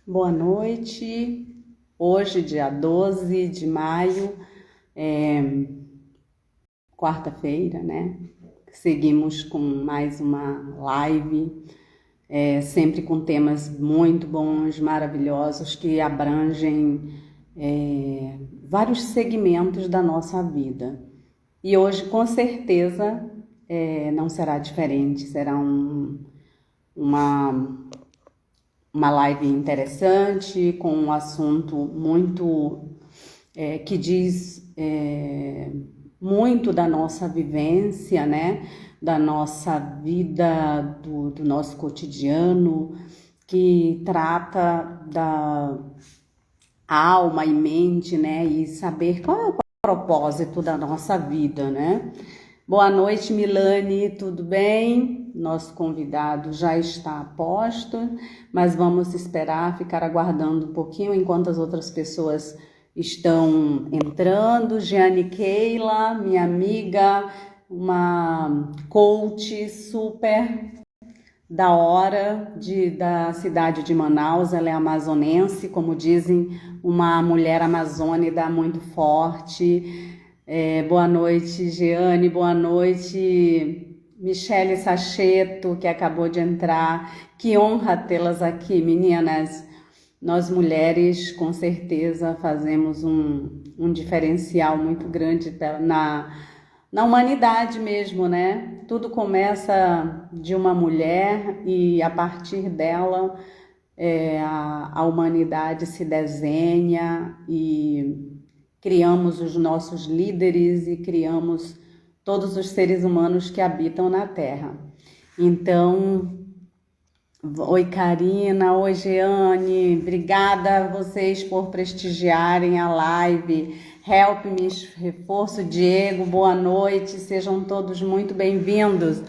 Boa noite. Hoje, dia 12 de maio, quarta-feira, né? Seguimos com mais uma live, sempre com temas muito bons, maravilhosos, que abrangem vários segmentos da nossa vida. E hoje, com certeza, não será diferente, será uma uma live interessante, com um assunto muito que diz muito da nossa vivência, né? Da nossa vida, do nosso cotidiano, que trata da alma e mente, né? E saber qual é o propósito da nossa vida, né? Boa noite, Milane, tudo bem? Nosso convidado já está a posto, mas vamos esperar, ficar aguardando um pouquinho enquanto as outras pessoas estão entrando. Jeane Keila, minha amiga, uma coach super da hora da cidade de Manaus, ela é amazonense, como dizem, uma mulher amazônida muito forte. Boa noite, Jeane, boa noite, Michele Sacheto, que acabou de entrar. Que honra tê-las aqui, meninas. Nós mulheres, com certeza, fazemos um diferencial muito grande na humanidade mesmo, né? Tudo começa de uma mulher e a partir dela a humanidade se desenha e criamos os nossos líderes e criamos todos os seres humanos que habitam na Terra. Então, oi Karina, oi Jeane, obrigada a vocês por prestigiarem a live. Help Me, Reforço Diego, boa noite, sejam todos muito bem-vindos.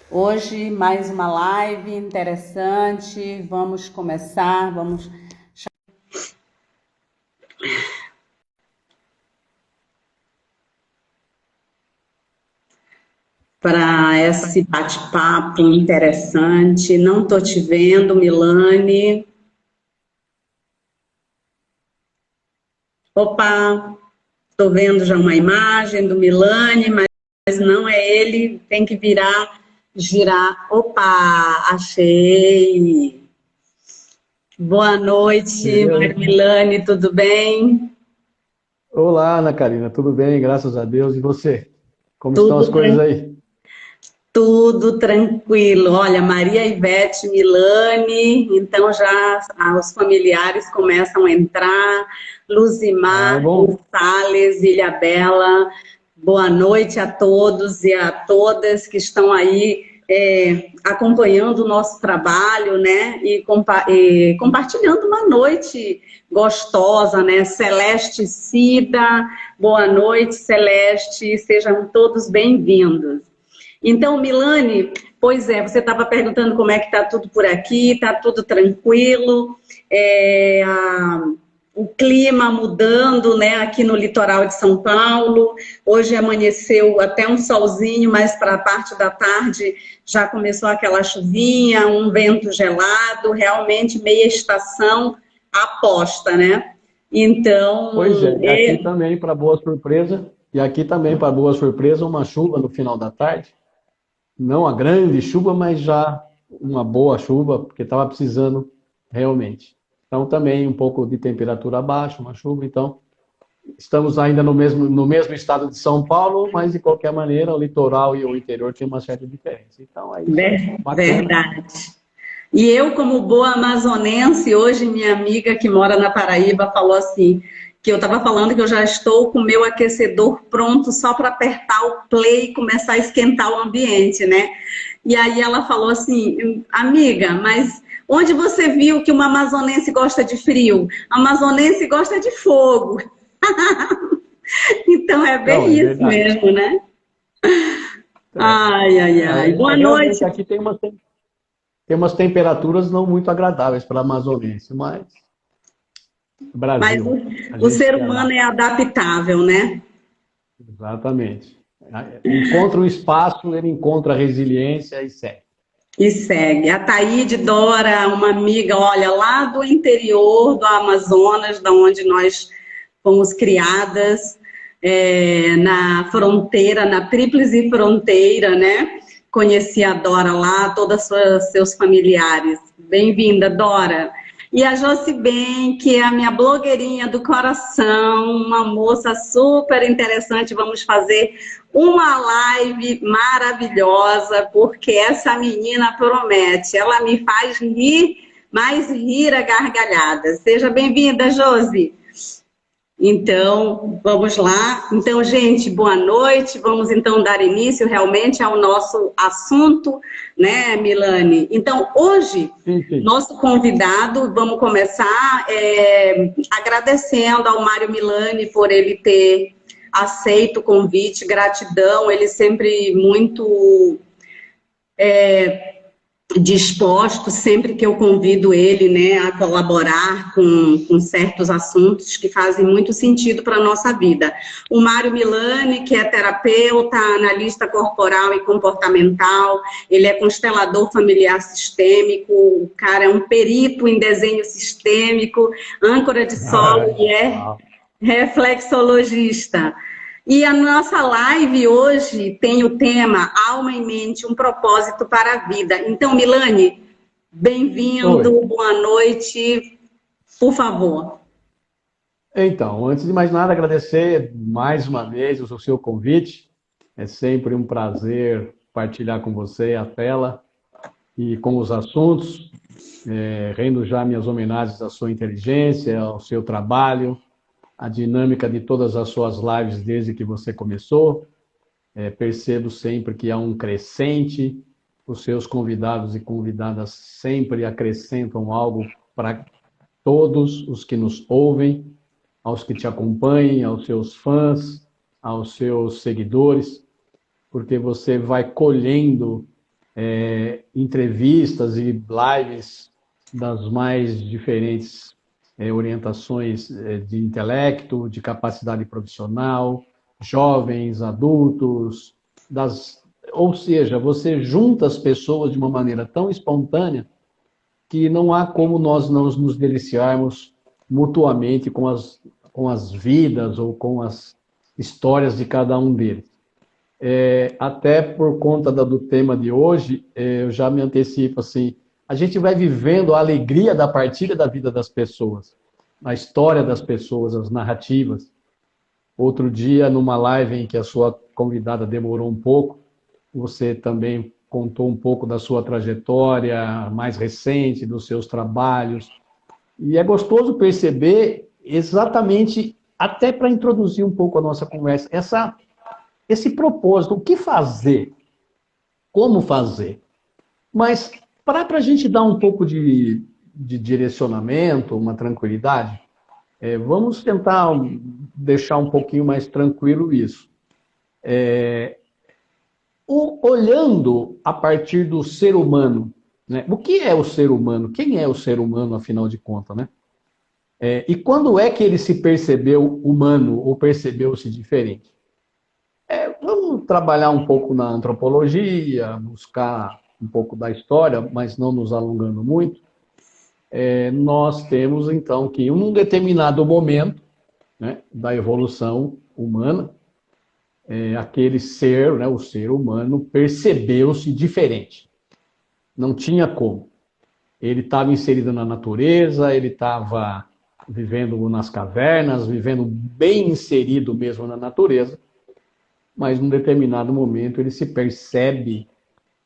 Hoje mais uma live interessante, vamos começar, vamos... Para esse bate-papo interessante. Não estou te vendo, Milane. Opa, estou vendo já uma imagem do Milane, mas não é ele, tem que girar. Opa, achei. Boa noite, Milane, tudo bem? Olá, Ana Karina, tudo bem? Graças a Deus. E você? Como estão as Tudo coisas tranquilo. aí? Tudo tranquilo. Olha, Maria Ivete Milani, então já os familiares começam a entrar. Ah, é Luzimar bom. Gonçalves, Ilhabela, boa noite a todos e a todas que estão aí acompanhando o nosso trabalho, né? E compartilhando uma noite gostosa, né? Celeste Cida, boa noite, Celeste, sejam todos bem-vindos. Então, Milane, pois é, você estava perguntando como é que está tudo por aqui, está tudo tranquilo, o clima mudando, né, aqui no litoral de São Paulo. Hoje amanheceu até um solzinho, mas para a parte da tarde já começou aquela chuvinha, um vento gelado, realmente meia estação aposta, né? Então, Pois é, e aqui também, para boa surpresa, uma chuva no final da tarde. Não a grande chuva, mas já uma boa chuva, porque estava precisando realmente. Então, também um pouco de temperatura baixa, uma chuva. Então, estamos ainda no mesmo estado de São Paulo, mas de qualquer maneira, o litoral e o interior têm uma certa diferença. Então, é isso aí. Bacana. verdade. E eu, como boa amazonense, hoje minha amiga que mora na Paraíba falou assim, que eu estava falando que eu já estou com o meu aquecedor pronto só para apertar o play e começar a esquentar o ambiente, né? E aí ela falou assim, amiga, mas onde você viu que uma amazonense gosta de frio? A amazonense gosta de fogo. Então é Não, bem é isso verdade. mesmo, né? É, Ai, ai, ai. Boa realmente noite. aqui tem umas temperaturas não muito agradáveis para a amazonense, mas Mas Brasil, a o gente ser se humano é adapta. adaptável, né? Exatamente. Encontra um espaço, ele encontra resiliência e segue. E segue. A Taíde Dora, uma amiga, olha, lá do interior do Amazonas, da onde nós fomos criadas, na fronteira, na Tríplice Fronteira, né? Conheci a Dora lá, todos os seus familiares. Bem-vinda, Dora. E a Josi Ben, que é a minha blogueirinha do coração, uma moça super interessante. Vamos fazer uma live maravilhosa, porque essa menina promete. Ela me faz rir, mas rir a gargalhada. Seja bem-vinda, Josi. Então, vamos lá. Então, gente, boa noite. Vamos então dar início realmente ao nosso assunto, né, Milane? Então, hoje, Sim. nosso convidado, vamos começar agradecendo ao Mário Milani por ele ter aceito o convite, gratidão, ele sempre muito disposto, sempre que eu convido ele, né, a colaborar com certos assuntos que fazem muito sentido para a nossa vida. O Mário Milani, que é terapeuta, analista corporal e comportamental, ele é constelador familiar sistêmico, o cara é um perito em desenho sistêmico, âncora de solo e é reflexologista. E a nossa live hoje tem o tema Alma e Mente, um propósito para a vida. Então, Milani, bem-vindo, boa noite, por favor. Então, antes de mais nada, agradecer mais uma vez o seu convite. É sempre um prazer partilhar com você a tela e com os assuntos. Rendo já minhas homenagens à sua inteligência, ao seu trabalho, a dinâmica de todas as suas lives desde que você começou. Percebo sempre que há um crescente, os seus convidados e convidadas sempre acrescentam algo para todos os que nos ouvem, aos que te acompanhem, aos seus fãs, aos seus seguidores, porque você vai colhendo entrevistas e lives das mais diferentes orientações de intelecto, de capacidade profissional, jovens, adultos, ou seja, você junta as pessoas de uma maneira tão espontânea que não há como nós não nos deliciarmos mutuamente com as vidas ou com as histórias de cada um deles. Até por conta do tema de hoje, eu já me antecipo assim, a gente vai vivendo a alegria da partilha da vida das pessoas, a história das pessoas, as narrativas. Outro dia, numa live em que a sua convidada demorou um pouco, você também contou um pouco da sua trajetória mais recente, dos seus trabalhos. E é gostoso perceber exatamente, até para introduzir um pouco a nossa conversa, esse propósito, o que fazer, como fazer. Mas para a gente dar um pouco de direcionamento, uma tranquilidade, vamos tentar deixar um pouquinho mais tranquilo isso. Olhando a partir do ser humano, né? O que é o ser humano? Quem é o ser humano, afinal de contas, né? E quando é que ele se percebeu humano ou percebeu-se diferente? Vamos trabalhar um pouco na antropologia, buscar um pouco da história, mas não nos alongando muito. Nós temos, então, que em um determinado momento, né, da evolução humana, aquele ser, né, o ser humano, percebeu-se diferente. Não tinha como. Ele estava inserido na natureza, ele estava vivendo nas cavernas, vivendo bem inserido mesmo na natureza, mas num determinado momento ele se percebe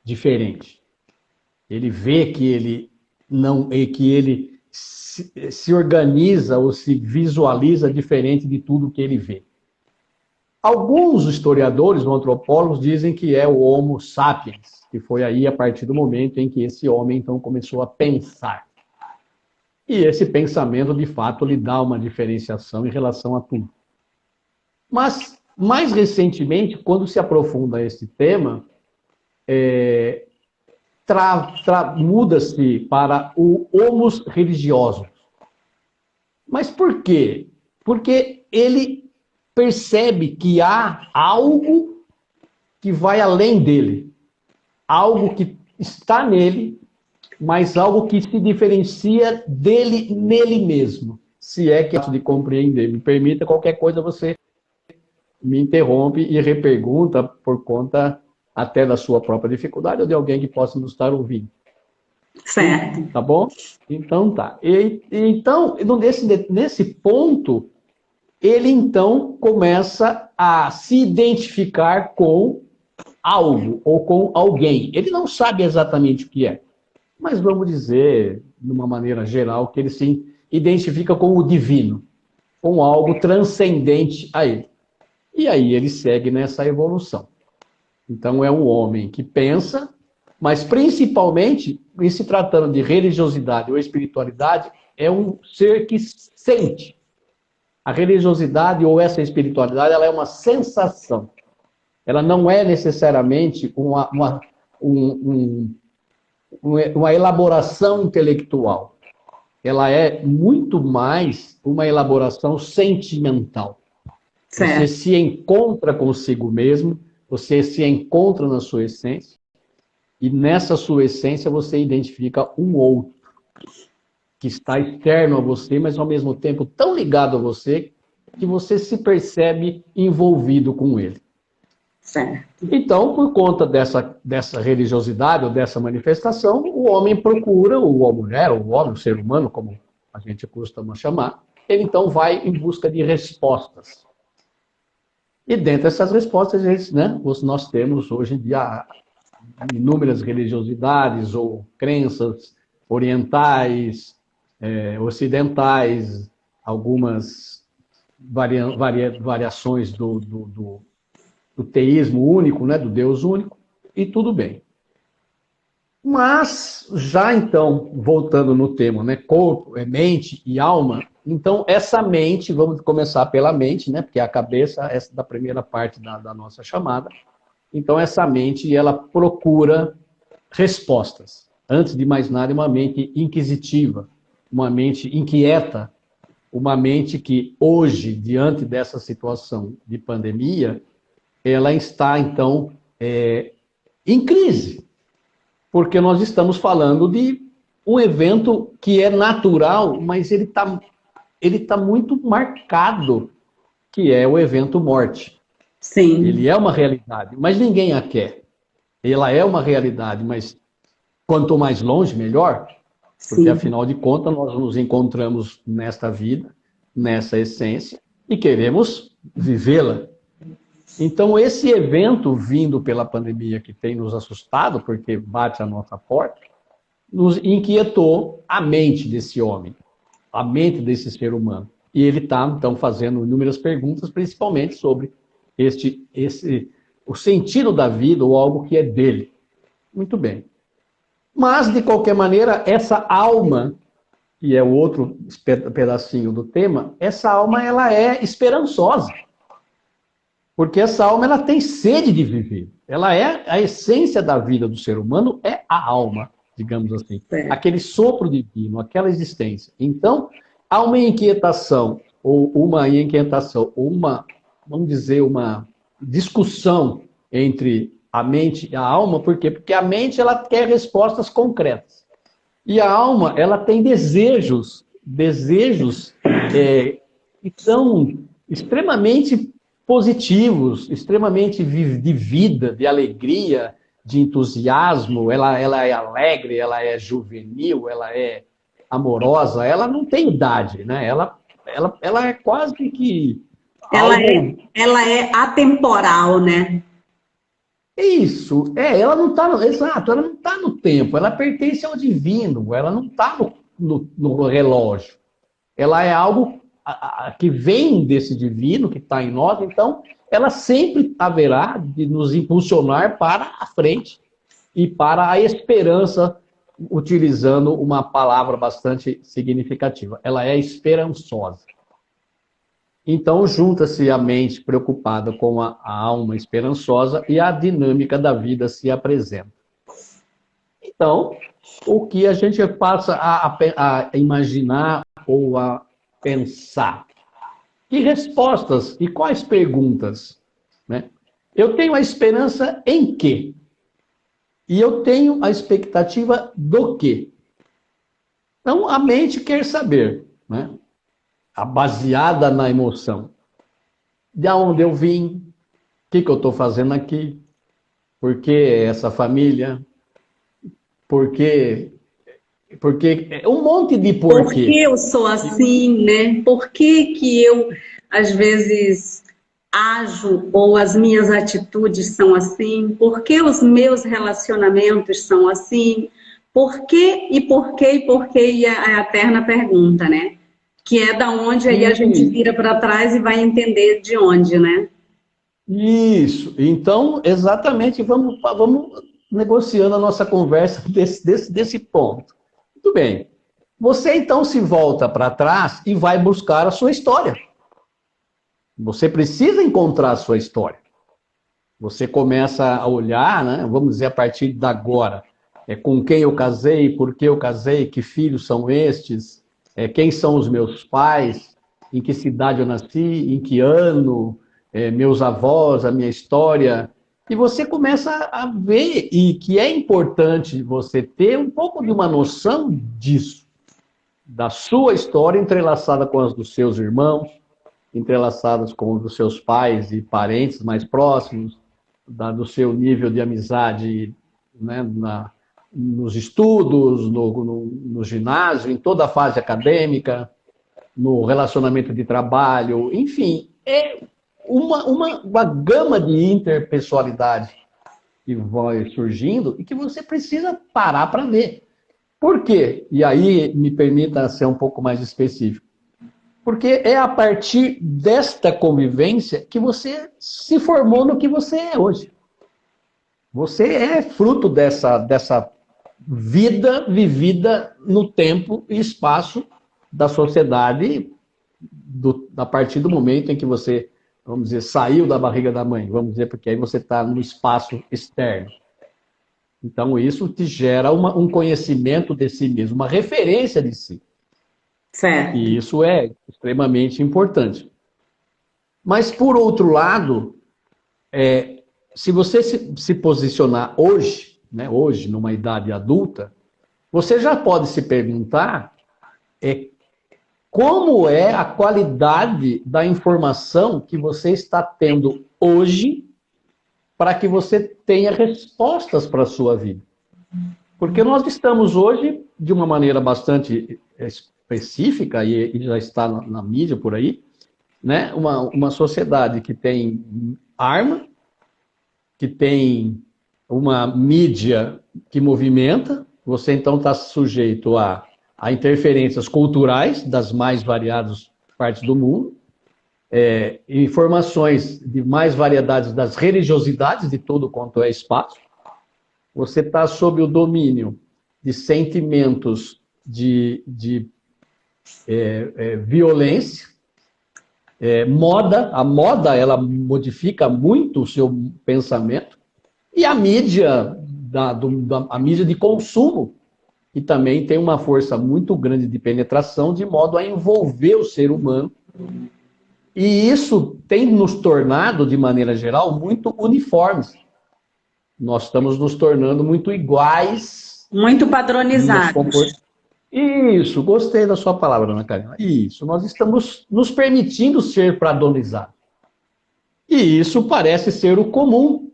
diferente. Ele vê que ele se organiza ou se visualiza diferente de tudo que ele vê. Alguns historiadores ou antropólogos dizem que é o Homo sapiens, que foi aí a partir do momento em que esse homem então começou a pensar. E esse pensamento, de fato, lhe dá uma diferenciação em relação a tudo. Mas, mais recentemente, quando se aprofunda esse tema, muda-se para o homus religiosus. Mas por quê? Porque ele percebe que há algo que vai além dele. Algo que está nele, mas algo que se diferencia dele nele mesmo. Se é que é de compreender. Me permita, qualquer coisa você me interrompe e repergunta por conta até da sua própria dificuldade ou de alguém que possa nos estar ouvindo. Certo. Tá bom? Então tá. Então, nesse ponto, ele então começa a se identificar com algo ou com alguém. Ele não sabe exatamente o que é, mas vamos dizer, de uma maneira geral, que ele se identifica com o divino, com algo transcendente a ele. E aí ele segue nessa evolução. Então é um homem que pensa, mas principalmente, em se tratando de religiosidade ou espiritualidade, é um ser que sente. A religiosidade ou essa espiritualidade, ela é uma sensação. Ela não é necessariamente uma elaboração intelectual. Ela é muito mais uma elaboração sentimental. Certo. Você se encontra consigo mesmo, você se encontra na sua essência, e nessa sua essência você identifica um outro, que está externo a você, mas ao mesmo tempo tão ligado a você, que você se percebe envolvido com ele. Certo. Então, por conta dessa religiosidade ou dessa manifestação, o homem procura, ou a mulher, ou o homem, o ser humano, como a gente costuma chamar, ele então vai em busca de respostas. E dentre essas respostas, nós temos hoje em dia inúmeras religiosidades ou crenças orientais, ocidentais, algumas variações do teísmo único, né, do Deus único, e tudo bem. Mas, já então, voltando no tema, né, corpo, mente e alma, então essa mente, vamos começar pela mente, né, porque é a cabeça, essa da primeira parte da nossa chamada, então essa mente, ela procura respostas. Antes de mais nada, é uma mente inquisitiva, uma mente inquieta, uma mente que hoje, diante dessa situação de pandemia, ela está, então, em crise. Porque nós estamos falando de um evento que é natural, mas ele tá muito marcado, que é o evento morte. Sim. Ele é uma realidade, mas ninguém a quer. Ela é uma realidade, mas quanto mais longe, melhor. Porque, Sim. afinal de contas, nós nos encontramos nesta vida, nessa essência, e queremos vivê-la. Então, esse evento vindo pela pandemia que tem nos assustado, porque bate à nossa porta, nos inquietou a mente desse homem, a mente desse ser humano. E ele está, então, fazendo inúmeras perguntas, principalmente sobre o sentido da vida ou algo que é dele. Muito bem. Mas, de qualquer maneira, essa alma, que é o outro pedacinho do tema, essa alma ela é esperançosa. Porque essa alma ela tem sede de viver. Ela é a essência da vida do ser humano, é a alma, digamos assim. É. Aquele sopro divino, aquela existência. Então, há uma inquietação, ou vamos dizer, uma discussão entre a mente e a alma. Por quê? Porque a mente ela quer respostas concretas. E a alma ela tem desejos que são extremamente positivos, extremamente de vida, de alegria, de entusiasmo. Ela é alegre, ela é juvenil, ela é amorosa, ela não tem idade, né? Ela é quase que Ela é atemporal, né? Isso, ela não está exato, ela não está no tempo, ela pertence ao divino, ela não está no relógio. Ela é algo que vem desse divino que está em nós, então ela sempre haverá de nos impulsionar para a frente e para a esperança, utilizando uma palavra bastante significativa. Ela é esperançosa. Então, junta-se a mente preocupada com a alma esperançosa e a dinâmica da vida se apresenta. Então, o que a gente passa a imaginar ou a pensar? Que respostas e quais perguntas? Né? Eu tenho a esperança em quê? E eu tenho a expectativa do quê? Então, a mente quer saber, né? Baseada na emoção. De onde eu vim? O que eu estou fazendo aqui? Por que essa família? Por que... Porque um monte de Por que porquê. eu sou assim, né? Por que que eu, às vezes, ajo ou as minhas atitudes são assim? Por que os meus relacionamentos são assim? Por quê e por quê e por quê? E a eterna pergunta, né? Que é da onde aí a gente E vira para trás e vai entender de onde, né? isso. Então, exatamente, vamos negociando a nossa conversa desse ponto. Muito bem. Você então se volta para trás e vai buscar a sua história. Você precisa encontrar a sua história. Você começa a olhar, né? Vamos dizer, a partir de agora, com quem eu casei, por que eu casei, que filhos são estes, quem são os meus pais, em que cidade eu nasci, em que ano, meus avós, a minha história. E você começa a ver e que é importante você ter um pouco de uma noção disso, da sua história entrelaçada com as dos seus irmãos, entrelaçadas com os dos seus pais e parentes mais próximos, do seu nível de amizade, né, nos estudos, no ginásio, em toda a fase acadêmica, no relacionamento de trabalho, enfim, é uma gama de interpessoalidade que vai surgindo e que você precisa parar para ver. Por quê? E aí me permita ser um pouco mais específico. Porque é a partir desta convivência que você se formou no que você é hoje. Você é fruto dessa vida vivida no tempo e espaço da sociedade a partir do momento em que você, vamos dizer, saiu da barriga da mãe, vamos dizer, porque aí você está no espaço externo. Então isso te gera um conhecimento de si mesmo, uma referência de si. Certo. E isso é extremamente importante. Mas, por outro lado, se você se posicionar hoje, né, hoje, numa idade adulta, você já pode se perguntar como é a qualidade da informação que você está tendo hoje para que você tenha respostas para a sua vida. Porque nós estamos hoje, de uma maneira bastante específica, e já está na mídia por aí, né? Uma sociedade que tem arma, que tem uma mídia que movimenta, você então está sujeito a interferências culturais das mais variadas partes do mundo, informações de mais variedades das religiosidades de todo quanto é espaço. Você está sob o domínio de sentimentos de violência, moda. A moda, ela modifica muito o seu pensamento. E a mídia, a mídia de consumo, que também tem uma força muito grande de penetração, de modo a envolver o ser humano. E isso tem nos tornado, de maneira geral, muito uniformes. Nós estamos nos tornando muito iguais. Muito padronizados. Isso, gostei da sua palavra, Ana Karina. Isso, nós estamos nos permitindo ser padronizados. E isso parece ser o comum.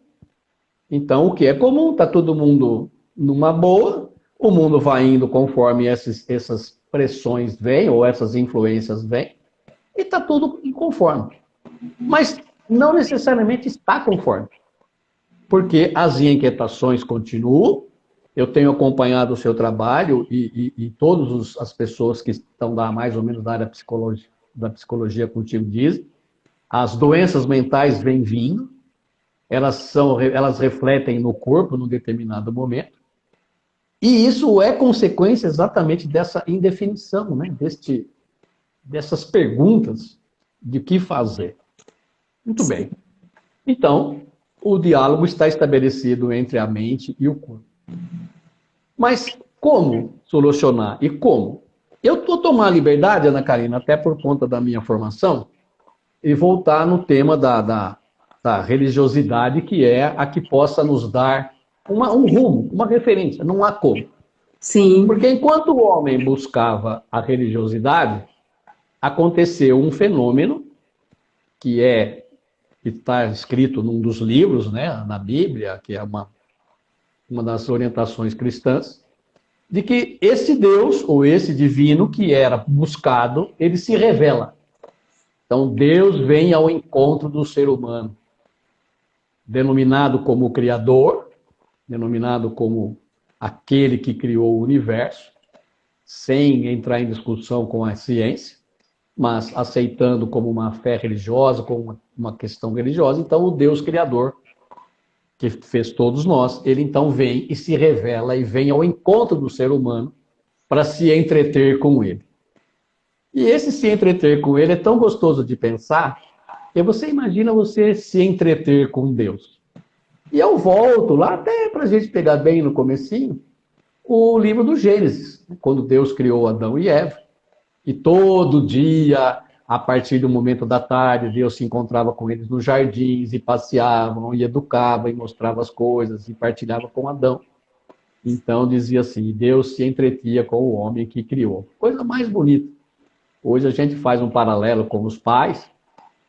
Então, o que é comum? Está todo mundo numa boa, o mundo vai indo conforme essas pressões vêm, ou essas influências vêm, e está tudo conforme. Mas não necessariamente está conforme. Porque as inquietações continuam. Eu tenho acompanhado o seu trabalho e todas as pessoas que estão lá mais ou menos da área da psicologia contigo dizem, as doenças mentais vêm vindo, elas refletem no corpo num determinado momento, e isso é consequência exatamente dessa indefinição, né? Dessas perguntas de o que fazer. Muito bem. Então, o diálogo está estabelecido entre a mente e o corpo. Mas como solucionar e como? Eu estou tomando a liberdade, Ana Karina, até por conta da minha formação, e voltar no tema da religiosidade, que é a que possa nos dar um rumo, uma referência, não há como. Sim, Porque enquanto o homem buscava a religiosidade, aconteceu um fenômeno que está escrito num dos livros, né, na Bíblia, que é uma das orientações cristãs, de que esse Deus, ou esse divino que era buscado, ele se revela. Então Deus vem ao encontro do ser humano, denominado como Criador, denominado como aquele que criou o universo, sem entrar em discussão com a ciência, mas aceitando como uma fé religiosa, como uma questão religiosa. Então o Deus Criador, que fez todos nós, ele então vem e se revela e vem ao encontro do ser humano para se entreter com ele. E esse se entreter com ele é tão gostoso de pensar, que você imagina você se entreter com Deus. E eu volto lá até para a gente pegar bem no comecinho, o livro do Gênesis, quando Deus criou Adão e Eva, e todo dia, a partir do momento da tarde, Deus se encontrava com eles nos jardins, e passeavam, e educava, e mostrava as coisas, e partilhava com Adão. Então dizia assim, Deus se entretia com o homem que criou. Coisa mais bonita. Hoje a gente faz um paralelo com os pais,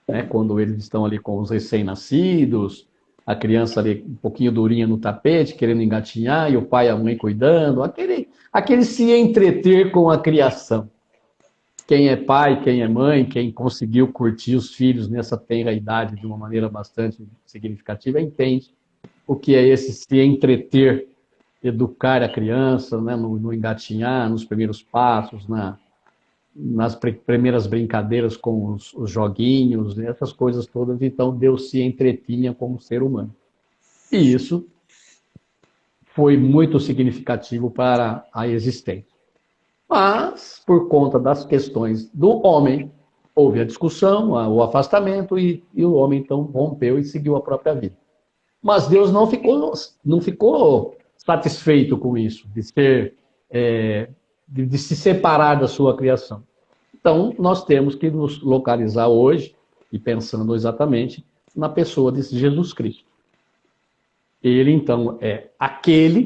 né, quando eles estão ali com os recém-nascidos, a criança ali um pouquinho durinha no tapete, querendo engatinhar, e o pai e a mãe cuidando, aquele se entreter com a criação. Quem é pai, quem é mãe, quem conseguiu curtir os filhos nessa tenra idade de uma maneira bastante significativa, entende o que é esse se entreter, educar a criança, né, no engatinhar, nos primeiros passos, nas primeiras brincadeiras com os joguinhos, essas coisas todas. Então Deus se entretinha como ser humano. E isso foi muito significativo para a existência. Mas, por conta das questões do homem, houve a discussão, o afastamento, e o homem então rompeu e seguiu a própria vida. Mas Deus não ficou satisfeito com isso, de se separar da sua criação. Então, nós temos que nos localizar hoje, e pensando exatamente na pessoa de Jesus Cristo. Ele, então, é aquele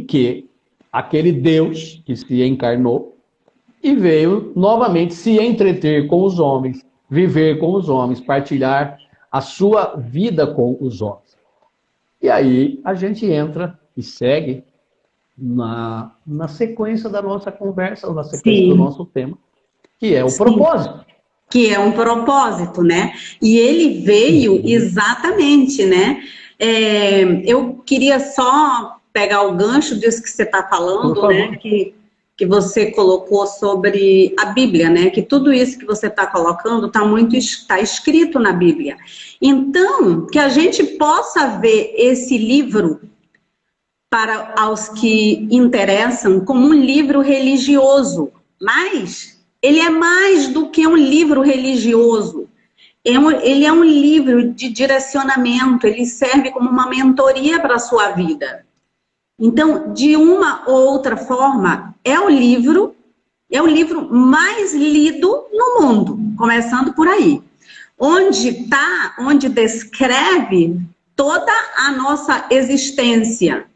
Deus que se encarnou e veio novamente se entreter com os homens, viver com os homens, partilhar a sua vida com os homens. E aí a gente entra e segue na sequência da nossa conversa, na sequência do nosso tema, que é o propósito. Que é um propósito, né? E ele veio exatamente, né? Eu queria só pegar o gancho disso que você está falando, né? Que você colocou sobre a Bíblia, né? Que tudo isso que você está colocando está escrito na Bíblia. Então, que a gente possa ver esse livro para os que interessam como um livro religioso, mas ele é mais do que um livro religioso. Ele é um livro de direcionamento, ele serve como uma mentoria para a sua vida. Então, de uma ou outra forma, é o livro mais lido no mundo, começando por aí. Onde descreve toda a nossa existência,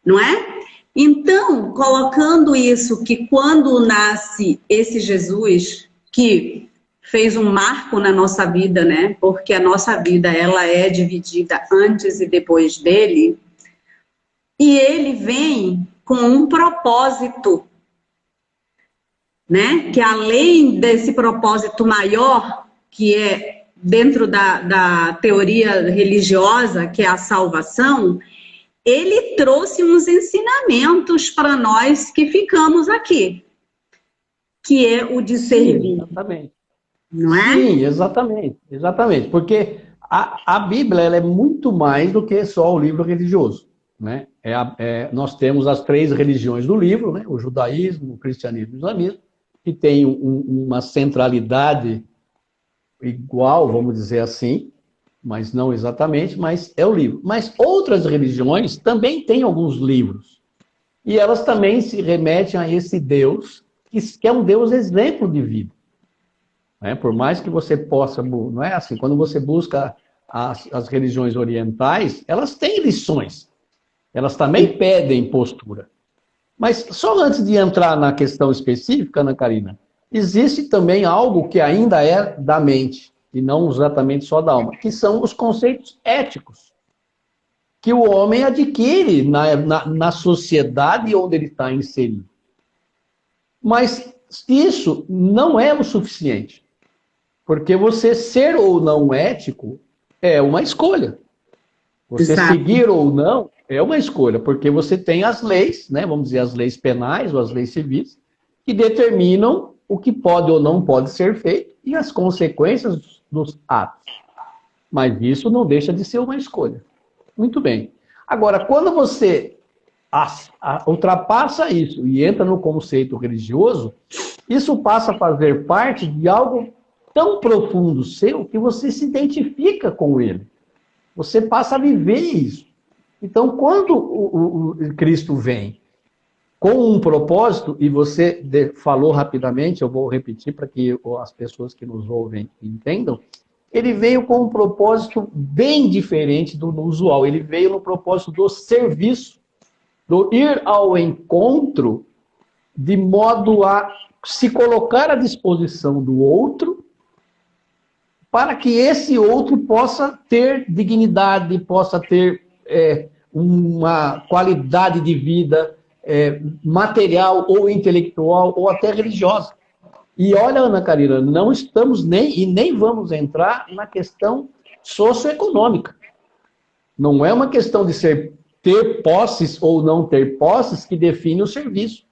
não é? Então, colocando isso, que quando nasce esse Jesus, que fez um marco na nossa vida, né? Porque a nossa vida, ela é dividida antes e depois dele, e ele vem com um propósito, né? Que além desse propósito maior, que é dentro da teoria religiosa, que é a salvação, ele trouxe uns ensinamentos para nós que ficamos aqui, que é o de servir. Exatamente. Não é? Sim, exatamente. Porque a Bíblia ela é muito mais do que só o livro religioso, né? Nós temos as 3 religiões do livro, né? O judaísmo, o cristianismo e o islamismo, que tem uma centralidade igual, vamos dizer assim, mas não exatamente, mas é o livro. Mas outras religiões também têm alguns livros. E elas também se remetem a esse Deus, que é um Deus exemplo de vida. Por mais que você possa... Não é assim, quando você busca as religiões orientais, elas têm lições. Elas também pedem postura. Mas só antes de entrar na questão específica, Ana Karina, existe também algo que ainda é da mente, e não exatamente só da alma, que são os conceitos éticos, que o homem adquire na sociedade onde ele está inserido. Mas isso não é o suficiente, porque você ser ou não ético é uma escolha. Você Exato. seguir ou não é uma escolha, porque você tem as leis, né, vamos dizer, as leis penais ou as leis civis, que determinam o que pode ou não pode ser feito e as consequências dos atos. Mas isso não deixa de ser uma escolha. Muito bem. Agora, quando você ultrapassa isso e entra no conceito religioso, isso passa a fazer parte de algo tão profundo seu que você se identifica com ele. Você passa a viver isso. Então, quando o Cristo vem com um propósito, e você falou rapidamente, eu vou repetir para que as pessoas que nos ouvem entendam, ele veio com um propósito bem diferente do usual. Ele veio no propósito do serviço, do ir ao encontro, de modo a se colocar à disposição do outro, para que esse outro possa ter dignidade, possa ter uma qualidade de vida material ou intelectual ou até religiosa. E olha, Ana Karina, não estamos nem vamos entrar na questão socioeconômica. Não é uma questão de ter posses ou não ter posses que define o serviço.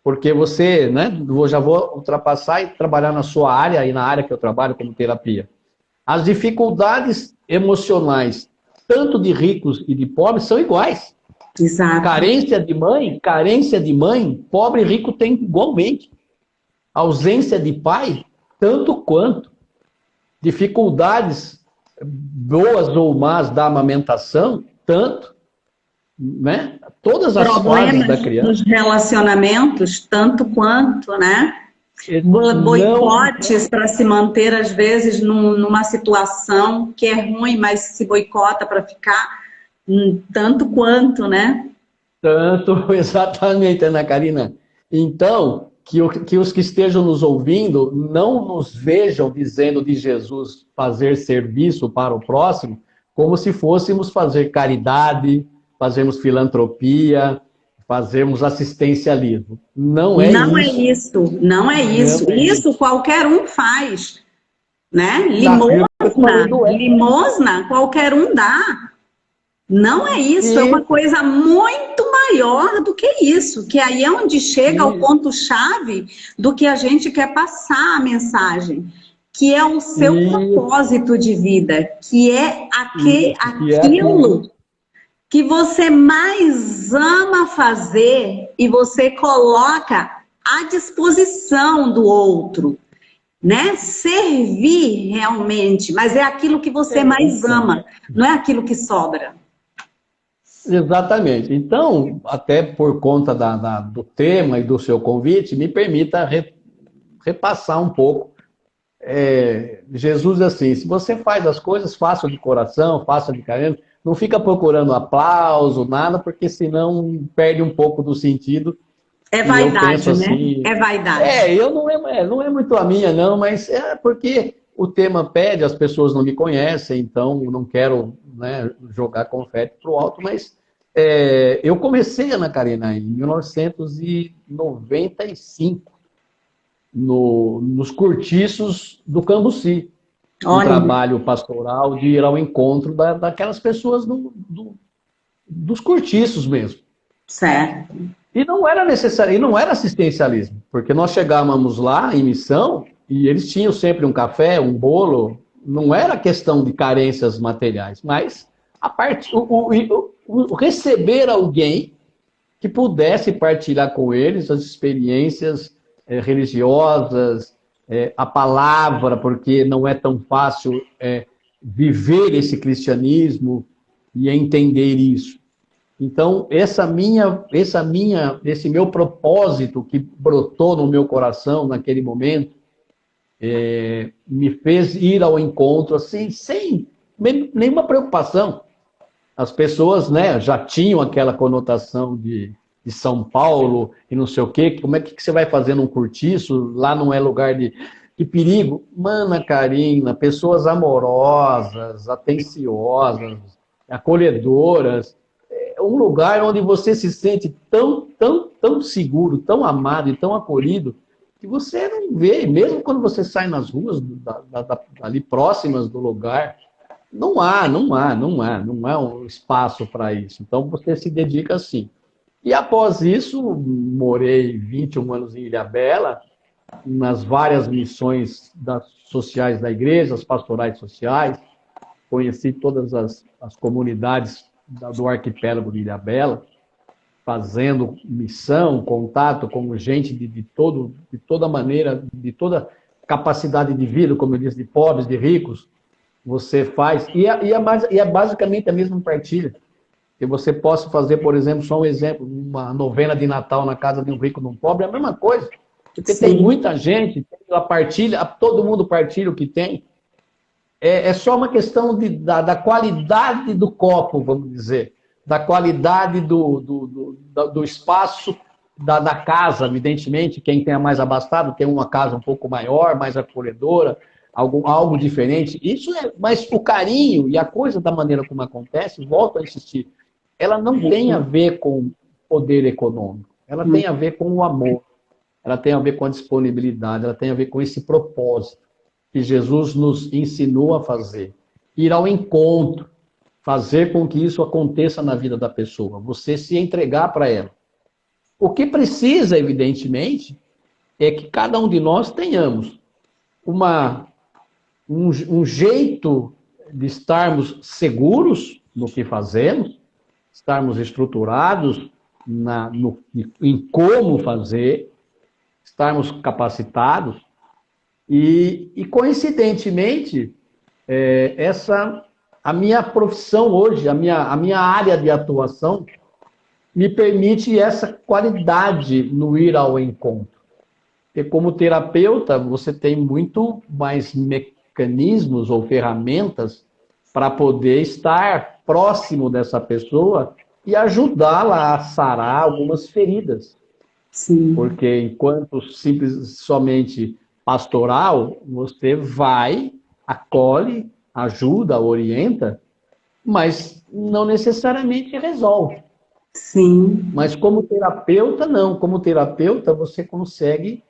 Porque você, né, eu já vou ultrapassar e trabalhar na sua área e na área que eu trabalho como terapia. As dificuldades emocionais, tanto de ricos e de pobres, são iguais. Exato. Carência de mãe, pobre e rico tem igualmente. Ausência de pai, tanto quanto. Dificuldades boas ou más da amamentação, tanto. Né? Todas as fases da criança. Nos relacionamentos, tanto quanto, né? Boicotes para se manter, às vezes, numa situação que é ruim, mas se boicota para ficar, tanto quanto, né? Tanto, exatamente, Ana Karina. Então, que os que estejam nos ouvindo não nos vejam dizendo de Jesus fazer serviço para o próximo, como se fôssemos fazer caridade, fazermos filantropia, fazermos assistencialismo. Não é isso. Não é isso. Isso qualquer um faz. Né? Limosna, qualquer um dá. Não é isso, é uma coisa muito maior do que isso, que aí é onde chega o ponto-chave do que a gente quer passar a mensagem, que é o seu propósito de vida, que é aquilo que você mais ama fazer e você coloca à disposição do outro, né? Servir realmente, mas é aquilo que você mais ama, não é aquilo que sobra. Exatamente. Então, até por conta do tema e do seu convite, me permita repassar um pouco. Jesus, assim, se você faz as coisas, faça de coração, faça de carinho, não fica procurando aplauso, nada, porque senão perde um pouco do sentido. É vaidade, né? Assim, é vaidade. Não é muito a minha, não, mas é porque o tema pede, as pessoas não me conhecem, então não quero, né, jogar confete para o alto, mas eu comecei, Ana Karina, em 1995, nos cortiços do Cambuci. Um trabalho pastoral de ir ao encontro daquelas pessoas dos cortiços mesmo. Certo. E não era necessário, e não era assistencialismo, porque nós chegávamos lá em missão e eles tinham sempre um café, um bolo, não era questão de carências materiais, mas o receber alguém que pudesse partilhar com eles as experiências religiosas, a palavra, porque não é tão fácil viver esse cristianismo e entender isso. Então, esse meu propósito que brotou no meu coração naquele momento, me fez ir ao encontro assim, sem nenhuma preocupação. as pessoas, né, já tinham aquela conotação de São Paulo e não sei o quê. Como é que você vai fazer num cortiço? Lá não é lugar de perigo. Mana Karina, pessoas amorosas, atenciosas, acolhedoras. É um lugar onde você se sente tão seguro, tão amado e tão acolhido, que você não vê, mesmo quando você sai nas ruas ali próximas do lugar, não há um espaço para isso. Então você se dedica assim. E após isso, morei 21 anos em Ilhabela, nas várias missões sociais da igreja, as pastorais sociais, conheci todas as comunidades do arquipélago de Ilhabela, fazendo missão, contato com gente de toda maneira, de toda capacidade de vida, como eu disse, de pobres, de ricos, você faz, e é basicamente a mesma partilha, que você possa fazer, por exemplo, só um exemplo, uma novena de Natal na casa de um rico e de um pobre, é a mesma coisa, porque Sim. tem muita gente, a partilha, todo mundo partilha o que tem, é só uma questão da qualidade do copo, vamos dizer, da qualidade do espaço da casa, evidentemente. Quem tem a mais abastado tem uma casa um pouco maior, mais acolhedora, algo diferente. Mas o carinho e a coisa da maneira como acontece, volto a insistir, ela não tem a ver com poder econômico, ela tem a ver com o amor, ela tem a ver com a disponibilidade, ela tem a ver com esse propósito que Jesus nos ensinou a fazer. Ir ao encontro, fazer com que isso aconteça na vida da pessoa, você se entregar para ela. O que precisa, evidentemente, é que cada um de nós tenhamos um jeito de estarmos seguros no que fazemos, estarmos estruturados em como fazer, estarmos capacitados e coincidentemente, a minha profissão hoje, a minha área de atuação, me permite essa qualidade no ir ao encontro. E como terapeuta, você tem muito mais mecanismos ou ferramentas para poder estar próximo dessa pessoa e ajudá-la a sarar algumas feridas. Sim. Porque enquanto somente pastoral, você vai, acolhe, ajuda, orienta, mas não necessariamente resolve. Sim. Mas como terapeuta, não. Como terapeuta, você consegue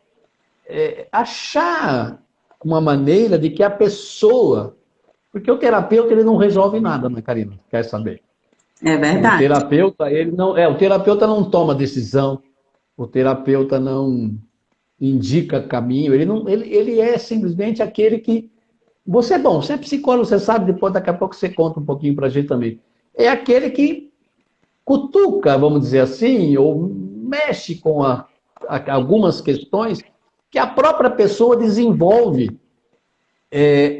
achar uma maneira de que a pessoa... Porque o terapeuta, ele não resolve nada, né, Karina? Quer saber? É verdade. O terapeuta não toma decisão, o terapeuta não indica caminho, ele é simplesmente aquele que... Você é psicólogo, você sabe, depois daqui a pouco você conta um pouquinho pra gente também. É aquele que cutuca, vamos dizer assim, ou mexe com algumas questões que a própria pessoa desenvolve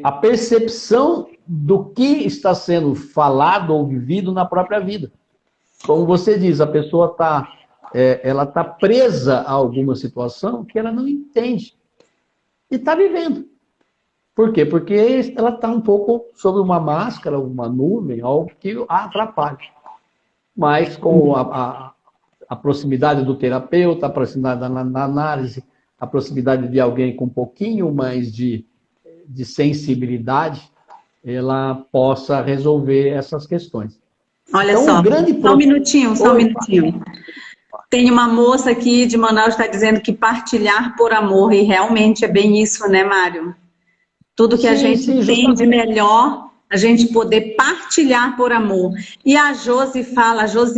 a percepção do que está sendo falado ou vivido na própria vida. Como você diz, a pessoa ela está presa a alguma situação que ela não entende e está vivendo. Por quê? Porque ela está um pouco sob uma máscara, uma nuvem, algo que a atrapalha. Mas com a proximidade do terapeuta, a proximidade da análise, a proximidade de alguém com um pouquinho mais de sensibilidade, ela possa resolver essas questões. Olha então, só, só um minutinho. Tem uma moça aqui de Manaus que está dizendo que partilhar por amor, e realmente é bem isso, né, Mário? Tudo que a gente tem de melhor, a gente poder partilhar por amor. E a Josi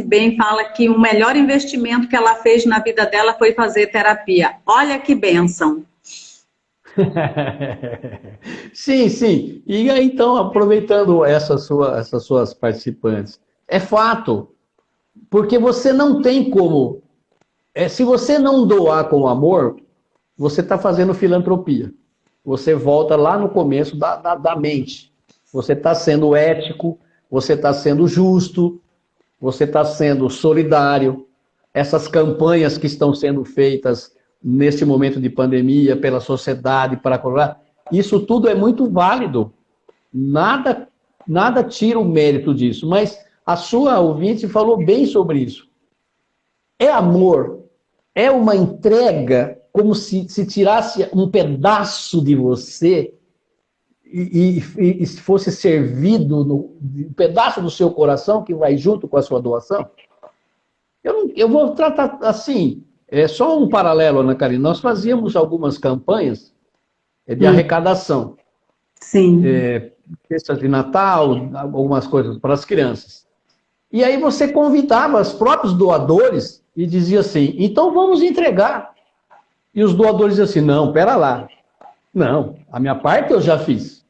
bem fala que o melhor investimento que ela fez na vida dela foi fazer terapia. Olha que bênção. Sim. E aí, então, aproveitando essas suas participantes, é fato, porque você não tem como... se você não doar com amor, você está fazendo filantropia. Você volta lá no começo da mente. Você está sendo ético, você está sendo justo, você está sendo solidário. Essas campanhas que estão sendo feitas neste momento de pandemia, pela sociedade, para curar, isso tudo é muito válido. Nada tira o mérito disso, mas a sua ouvinte falou bem sobre isso. É amor, é uma entrega como se tirasse um pedaço de você e fosse servido um pedaço do seu coração que vai junto com a sua doação. Eu vou tratar assim, é só um paralelo, Ana Karina. Nós fazíamos algumas campanhas de arrecadação. Sim. Festas de Natal, algumas coisas para as crianças. E aí você convidava os próprios doadores e dizia assim, então vamos entregar. E os doadores diziam assim, não, pera lá. Não, a minha parte eu já fiz.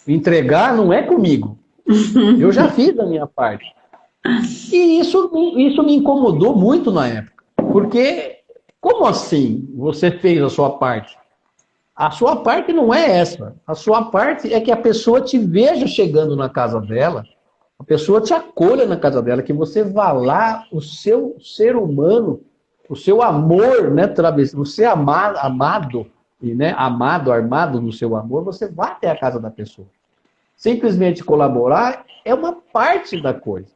Entregar não é comigo. Eu já fiz a minha parte. E isso me incomodou muito na época. Porque, como assim você fez a sua parte? A sua parte não é essa. A sua parte é que a pessoa te veja chegando na casa dela, a pessoa te acolha na casa dela, que você vá lá, o seu ser humano, o seu amor, né, você é amado, e, né, amado, armado no seu amor, você vai até a casa da pessoa. Simplesmente colaborar é uma parte da coisa.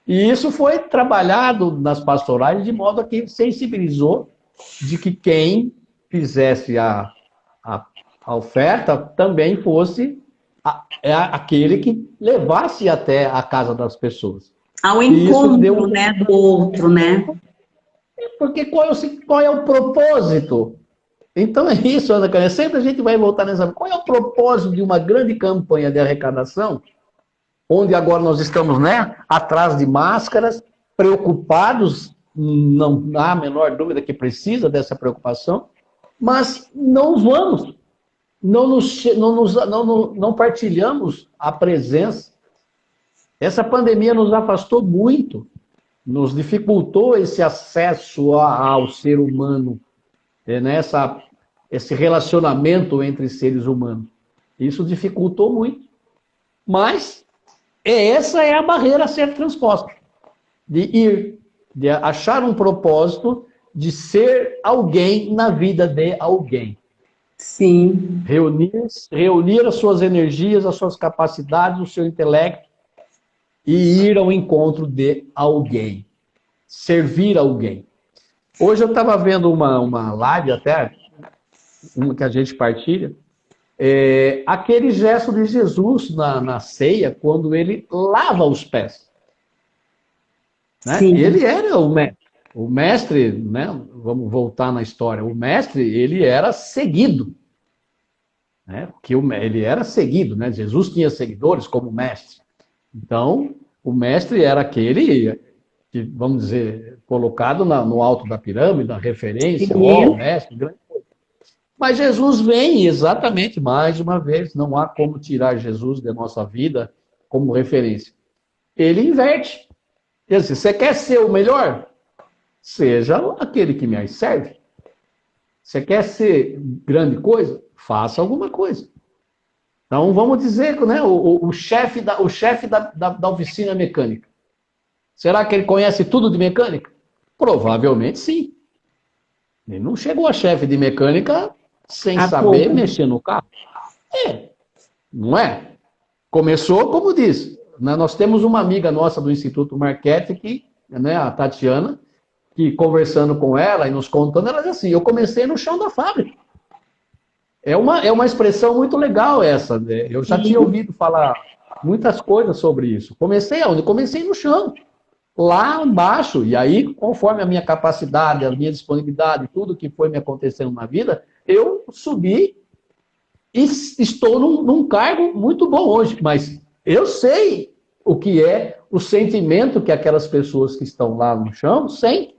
E isso foi trabalhado nas pastorais de modo a que sensibilizou de que quem fizesse a oferta também fosse aquele que levasse até a casa das pessoas. Ao encontro, né, do outro, né? Porque qual é o propósito? Então é isso, Ana Karina. Sempre a gente vai voltar nessa. Qual é o propósito de uma grande campanha de arrecadação, onde agora nós estamos, né, atrás de máscaras, preocupados, não há a menor dúvida que precisa dessa preocupação, mas não vamos, não partilhamos a presença. Essa pandemia nos afastou muito, nos dificultou esse acesso ao ser humano, esse relacionamento entre seres humanos. Isso dificultou muito. Mas essa é a barreira a ser transposta. De achar um propósito, de ser alguém na vida de alguém. Sim. Reunir as suas energias, as suas capacidades, o seu intelecto e ir ao encontro de alguém. Servir alguém. Hoje eu estava vendo uma live até, uma que a gente partilha, aquele gesto de Jesus na ceia, quando ele lava os pés. Né? Ele era o mestre. O mestre, né? Vamos voltar na história, o mestre, ele era seguido. Né? Porque ele era seguido, né? Jesus tinha seguidores como mestre. Então, o mestre era aquele, que, vamos dizer, colocado no alto da pirâmide, na referência, o mestre, grande coisa. Mas Jesus vem exatamente, mais uma vez, não há como tirar Jesus da nossa vida como referência. Ele inverte. Ele diz, você quer ser o melhor? Seja aquele que me serve. Você quer ser grande coisa? Faça alguma coisa. Então, vamos dizer, né, o chefe da oficina mecânica. Será que ele conhece tudo de mecânica? Provavelmente sim. Ele não chegou a chefe de mecânica sem saber mexer no carro. Não é? Começou, como diz, né, nós temos uma amiga nossa do Instituto Marketing, né, a Tatiana, que conversando com ela e nos contando, ela diz assim, eu comecei no chão da fábrica. É uma expressão muito legal essa, né? Eu já tinha ouvido falar muitas coisas sobre isso. Comecei aonde? Comecei no chão, lá embaixo, e aí, conforme a minha capacidade, a minha disponibilidade, tudo que foi me acontecendo na vida, eu subi e estou num cargo muito bom hoje, mas eu sei o que é o sentimento que aquelas pessoas que estão lá no chão sentem.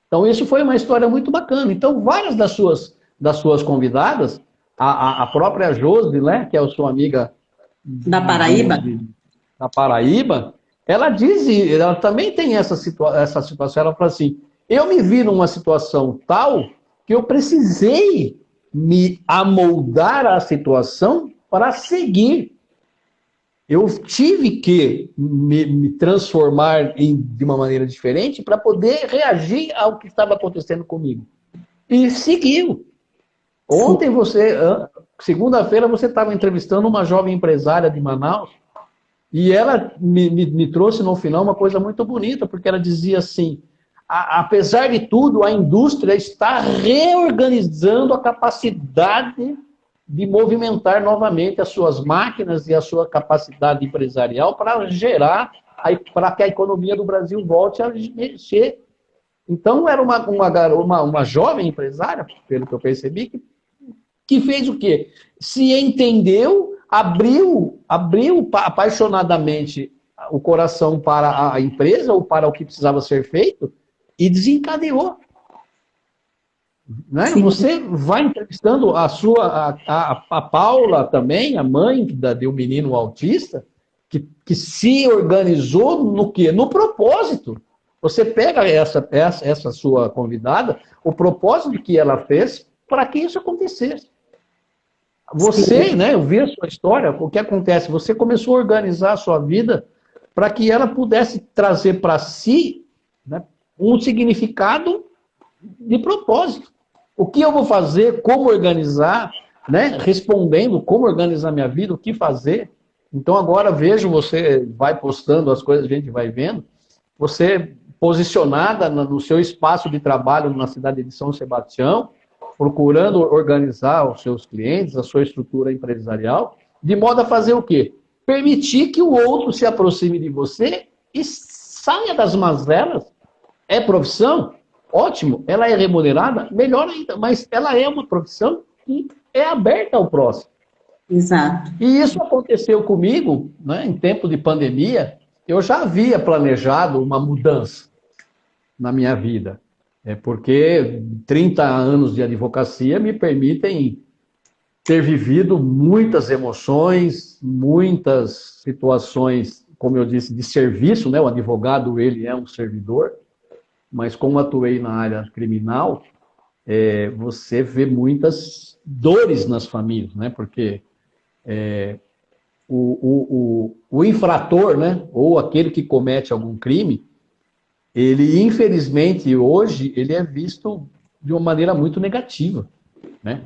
Então, isso foi uma história muito bacana. Então, várias das suas convidadas, a própria Josi, né, que é a sua amiga da Paraíba, da Paraíba, ela também tem essa situação. Ela fala assim, eu me vi numa situação tal que eu precisei me amoldar à situação para seguir. Eu tive que me transformar de uma maneira diferente para poder reagir ao que estava acontecendo comigo. E seguiu. Ontem segunda-feira, você estava entrevistando uma jovem empresária de Manaus, E ela me trouxe no final uma coisa muito bonita, porque ela dizia assim, apesar de tudo, a indústria está reorganizando a capacidade de movimentar novamente as suas máquinas e a sua capacidade empresarial para gerar, para que a economia do Brasil volte a mexer. Então, era uma jovem empresária, pelo que eu percebi, que fez o quê? Se entendeu, abriu apaixonadamente o coração para a empresa ou para o que precisava ser feito e desencadeou. Né? Você vai entrevistando a Paula também, a mãe de um menino autista, que se organizou no quê? No propósito. Você pega essa sua convidada, o propósito que ela fez para que isso acontecesse. Você, né, eu vi a sua história, o que acontece? Você começou a organizar a sua vida para que ela pudesse trazer para si, né, um significado de propósito. O que eu vou fazer, como organizar, né, respondendo como organizar minha vida, o que fazer. Então agora vejo, você vai postando as coisas, a gente vai vendo, você posicionada no seu espaço de trabalho na cidade de São Sebastião, procurando organizar os seus clientes, a sua estrutura empresarial, de modo a fazer o quê? Permitir que o outro se aproxime de você e saia das mazelas. É profissão? Ótimo. Ela é remunerada? Melhor ainda. Mas ela é uma profissão que é aberta ao próximo. Exato. E isso aconteceu comigo, né, em tempo de pandemia. Eu já havia planejado uma mudança na minha vida. Porque 30 anos de advocacia me permitem ter vivido muitas emoções, muitas situações, como eu disse, de serviço, né? O advogado, ele é um servidor, mas como atuei na área criminal, você vê muitas dores nas famílias, né? Porque o infrator, né? Ou aquele que comete algum crime, ele, infelizmente, hoje, ele é visto de uma maneira muito negativa. Né?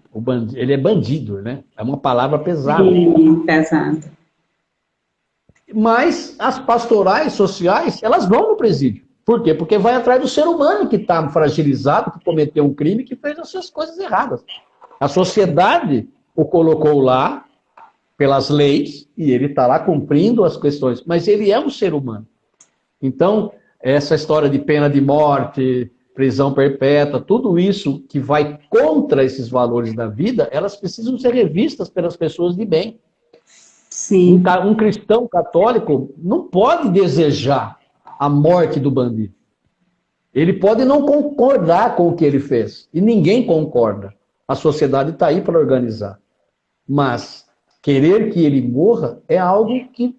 Ele é bandido, né? É uma palavra pesada. Sim, pesada. Mas as pastorais sociais, elas vão no presídio. Por quê? Porque vai atrás do ser humano que está fragilizado, que cometeu um crime, que fez as suas coisas erradas. A sociedade o colocou lá pelas leis e ele está lá cumprindo as questões. Mas ele é um ser humano. Então, essa história de pena de morte, prisão perpétua, tudo isso que vai contra esses valores da vida, elas precisam ser revistas pelas pessoas de bem. Sim. Um cristão católico não pode desejar a morte do bandido. Ele pode não concordar com o que ele fez. E ninguém concorda. A sociedade está aí para organizar. Mas querer que ele morra é algo que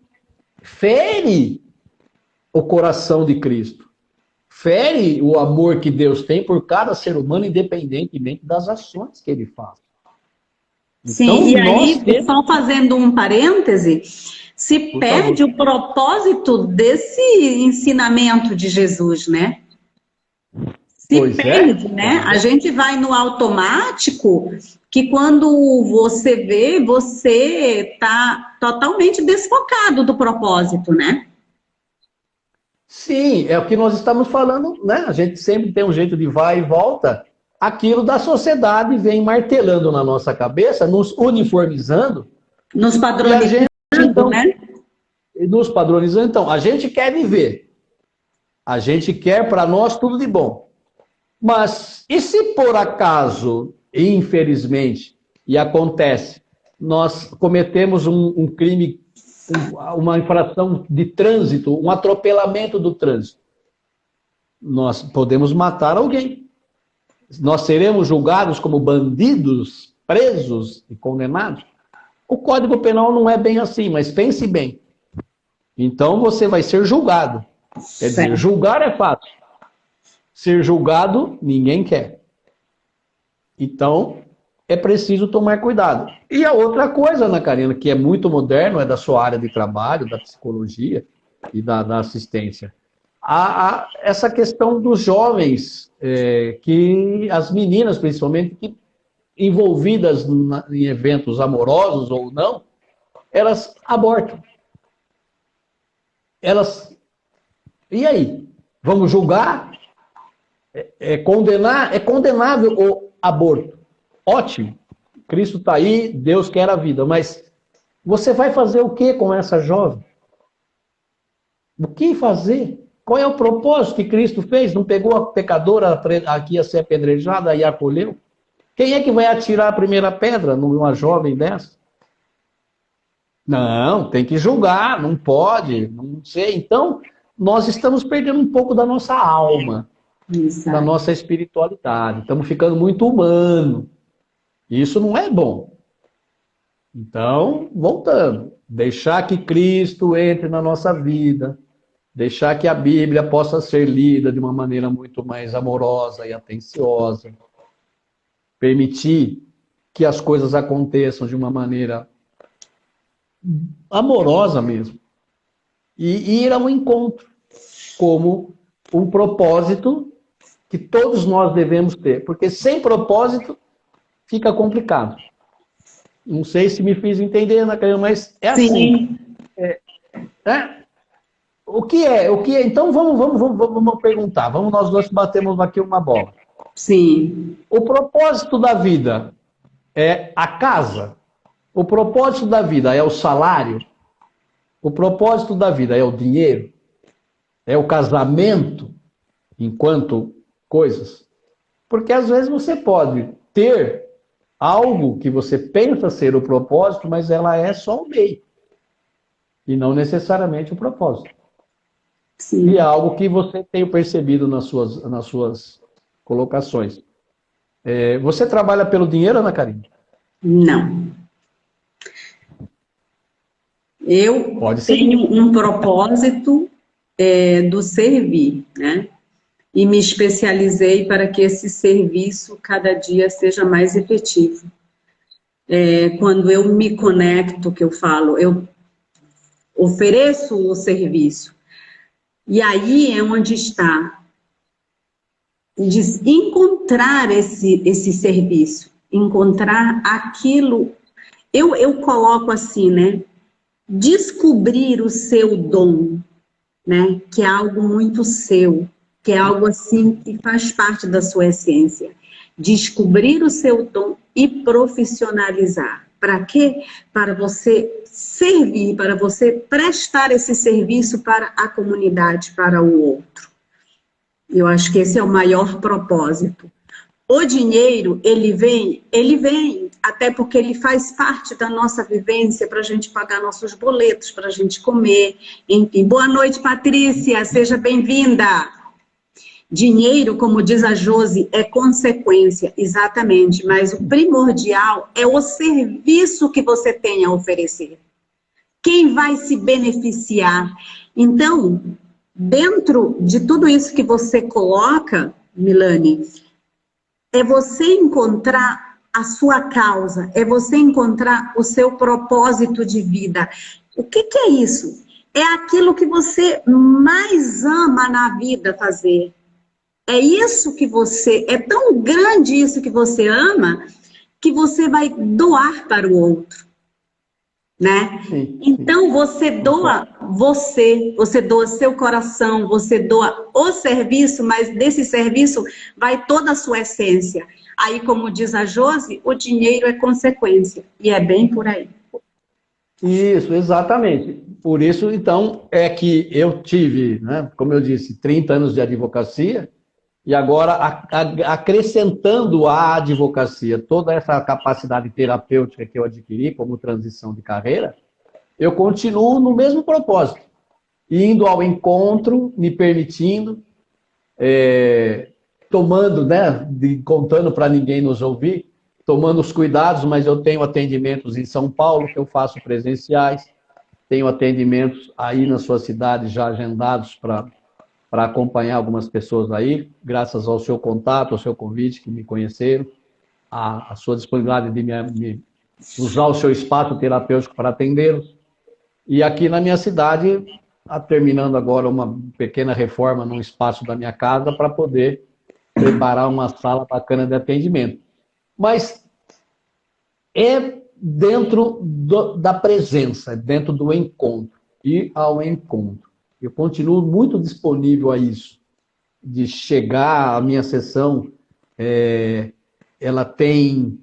fere o coração de Cristo. Fere o amor que Deus tem por cada ser humano, independentemente das ações que ele faz. Sim, então, e aí, só fazendo um parêntese, se perde o propósito desse ensinamento de Jesus, né? Se perde, né? A gente vai no automático, que quando você vê, você está totalmente desfocado do propósito, né? Sim, é o que nós estamos falando, né? A gente sempre tem um jeito de vai e volta. Aquilo da sociedade vem martelando na nossa cabeça, nos uniformizando. Nos padronizando, então, né? Nos padronizando. Então, a gente quer viver. A gente quer para nós tudo de bom. Mas, e se por acaso, infelizmente, e acontece, nós cometemos um crime, uma infração de trânsito, um atropelamento do trânsito? Nós podemos matar alguém. Nós seremos julgados como bandidos, presos e condenados? O Código Penal não é bem assim, mas pense bem. Então você vai ser julgado. Quer dizer, julgar é fácil. Ser julgado, ninguém quer. Então, é preciso tomar cuidado. E a outra coisa, Ana Karina, que é muito moderno, é da sua área de trabalho, da psicologia e da assistência. Essa questão dos jovens, que as meninas, principalmente, que envolvidas em eventos amorosos ou não, elas abortam. elas... E aí? Vamos julgar? Condenar? É condenável o aborto. Ótimo. Cristo está aí, Deus quer a vida. Mas você vai fazer o que com essa jovem? O que fazer? Qual é o propósito que Cristo fez? Não pegou a pecadora aqui a ser apedrejada e acolheu? Quem é que vai atirar a primeira pedra numa jovem dessa? Não, tem que julgar, não pode, não sei. Então, nós estamos perdendo um pouco da nossa alma, da nossa espiritualidade. Estamos ficando muito humano. Isso não é bom. Então, voltando. Deixar que Cristo entre na nossa vida. Deixar que a Bíblia possa ser lida de uma maneira muito mais amorosa e atenciosa. Permitir que as coisas aconteçam de uma maneira amorosa mesmo. E ir ao encontro como um propósito que todos nós devemos ter. Porque sem propósito fica complicado. Não sei se me fiz entender, Ana Carolina, mas é assim. O que é? Então vamos perguntar. Vamos nós dois batemos aqui uma bola. Sim. O propósito da vida é a casa? O propósito da vida é o salário? O propósito da vida é o dinheiro? É o casamento enquanto coisas? Porque às vezes você pode ter algo que você pensa ser o propósito, mas ela é só o meio. E não necessariamente o propósito. Sim. E é algo que você tem percebido nas suas colocações. Você trabalha pelo dinheiro, Ana Karine? Não. Eu Pode ser. tenho um propósito do servir, né? E me especializei para que esse serviço cada dia seja mais efetivo. Quando eu me conecto, que eu falo, eu ofereço o serviço. E aí é onde está de encontrar esse serviço, encontrar aquilo. Eu coloco assim, né? Descobrir o seu dom, né? Que é algo muito seu, que é algo assim que faz parte da sua essência. Descobrir o seu dom e profissionalizar. Para quê? Para você servir, para você prestar esse serviço para a comunidade, para o outro. Eu acho que esse é o maior propósito. O dinheiro, ele vem, até porque ele faz parte da nossa vivência para a gente pagar nossos boletos, para a gente comer, enfim. Boa noite, Patrícia, seja bem-vinda. Dinheiro, como diz a Josi, é consequência, exatamente, mas o primordial é o serviço que você tem a oferecer. Quem vai se beneficiar? Então, dentro de tudo isso que você coloca, Milane, é você encontrar a sua causa, é você encontrar o seu propósito de vida. O que é isso? É aquilo que você mais ama na vida fazer. É isso que você, é tão grande isso que você ama, que você vai doar para o outro, né? Sim, então você doa você doa seu coração, você doa o serviço, mas desse serviço vai toda a sua essência. Aí, como diz a Josi, o dinheiro é consequência, e é bem por aí. Isso, exatamente. Por isso, então, é que eu tive, né, como eu disse, 30 anos de advocacia, e agora, acrescentando à advocacia toda essa capacidade terapêutica que eu adquiri como transição de carreira, eu continuo no mesmo propósito, indo ao encontro, me permitindo, tomando, né, contando para ninguém nos ouvir, tomando os cuidados, mas eu tenho atendimentos em São Paulo, que eu faço presenciais, tenho atendimentos aí na sua cidade já agendados para acompanhar algumas pessoas aí, graças ao seu contato, ao seu convite, que me conheceram, a sua disponibilidade de me usar o seu espaço terapêutico para atendê-los. E aqui na minha cidade, terminando agora uma pequena reforma num espaço da minha casa para poder preparar uma sala bacana de atendimento. Mas é dentro da presença, dentro do encontro, ir ao encontro. Eu continuo muito disponível a isso, de chegar à minha sessão. Ela tem,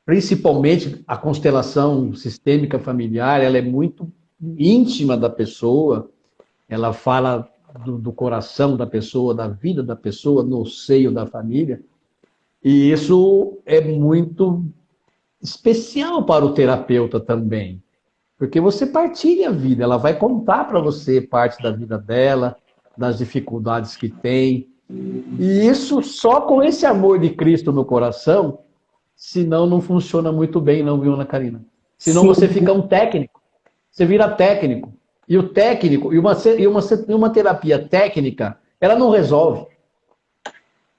principalmente, a constelação sistêmica familiar, ela é muito íntima da pessoa, ela fala do coração da pessoa, da vida da pessoa, no seio da família, e isso é muito especial para o terapeuta também, porque você partilha a vida, ela vai contar para você parte da vida dela, das dificuldades que tem, e isso só com esse amor de Cristo no coração, senão não funciona muito bem, não, viu, Ana Karina? Senão Sim. você fica um técnico, você vira técnico, e o técnico, e uma terapia técnica, ela não resolve,